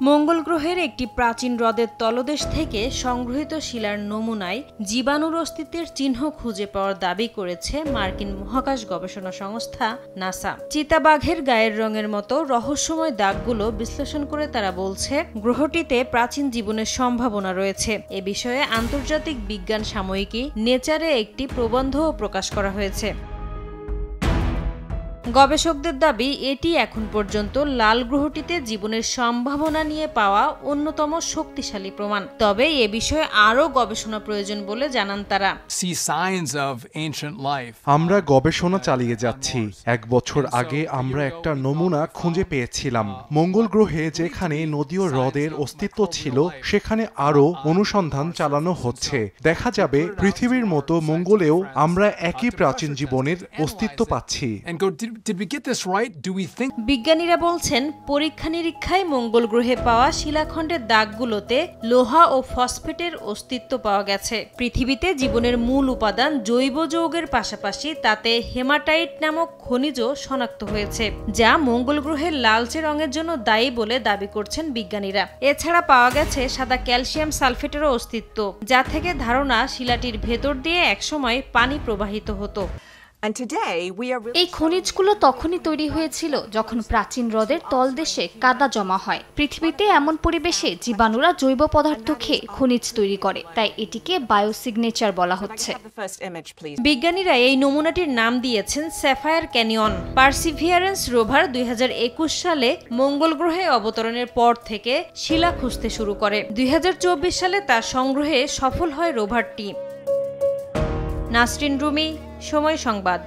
মঙ্গল গ্রহের একটি প্রাচীন হ্রদের তলদেশ থেকে সংগৃহীত শিলার নমুনায় জীবাণুর অস্তিত্বের চিহ্ন খুঁজে পাওয়ার দাবি করেছে মার্কিন মহাকাশ গবেষণা সংস্থা নাসা। চিতাবাঘের গায়ের রঙের মতো রহস্যময় দাগগুলো বিশ্লেষণ করে তারা বলছে, গ্রহটিতে প্রাচীন জীবনের সম্ভাবনা রয়েছে। এ বিষয়ে আন্তর্জাতিক বিজ্ঞান সাময়িকী নেচারে একটি প্রবন্ধও প্রকাশ করা হয়েছে। গবেষকদের দাবি, এটি এখন পর্যন্ত লাল গ্রহটিতে জীবনের সম্ভাবনা নিয়ে পাওয়া অন্যতম শক্তিশালী প্রমাণ। তবে এ বিষয়ে আরও গবেষণা প্রয়োজন বলে জানান তারা। আমরা গবেষণা চালিয়ে যাচ্ছি। 1 বছর আগে আমরা একটা নমুনা খুঁজে পেয়েছিলাম। মঙ্গল গ্রহে যেখানে নদী ও হ্রদের অস্তিত্ব ছিল, সেখানে আরও অনুসন্ধান চালানো হচ্ছে। দেখা যাবে পৃথিবীর মতো মঙ্গলেও আমরা একই প্রাচীন জীবনের অস্তিত্ব পাচ্ছি। বিজ্ঞানীরা বলছেন, পরীক্ষা নিরীক্ষায় মঙ্গল গ্রহে পাওয়া শিলাখণ্ডের দাগগুলোতে লোহা ও ফসফেটের অস্তিত্ব পাওয়া গেছে। পৃথিবীতে জীবনের মূল উপাদান জৈব যৌগের পাশাপাশি তাতে হেমাটাইট নামক খনিজ শনাক্ত হয়েছে, যা মঙ্গল গ্রহের লালচে রঙের জন্য দায়ী বলে দাবি করছেন বিজ্ঞানীরা। এছাড়া পাওয়া গেছে সাদা ক্যালসিয়াম সালফেটেরও অস্তিত্ব, যা থেকে ধারণা শিলাটির ভেতর দিয়ে একসময় পানি প্রবাহিত হতো। এই খনিজগুলো তখনই তৈরি হয়েছিল যখন প্রাচীন হ্রদের তলদেশে কাদা জমা হয়। পৃথিবীতে এমন পরিবেশে জীবাণুরা জৈব পদার্থ খেয়ে খনিজ তৈরি করে, তাই এটিকে বায়োসিগনেচার বলা হচ্ছে। বিজ্ঞানীরা এই নমুনাটির নাম দিয়েছেন স্যাফায়ার ক্যানিয়ন। পারসিভিয়ারেন্স রোভার 2021 সালে মঙ্গল গ্রহে অবতরণের পর থেকে শিলা খুঁজতে শুরু করে। 2024 সালে তার সংগ্রহে সফল হয় রোভারটি। নাসরিন রুমি, সময় সংবাদ।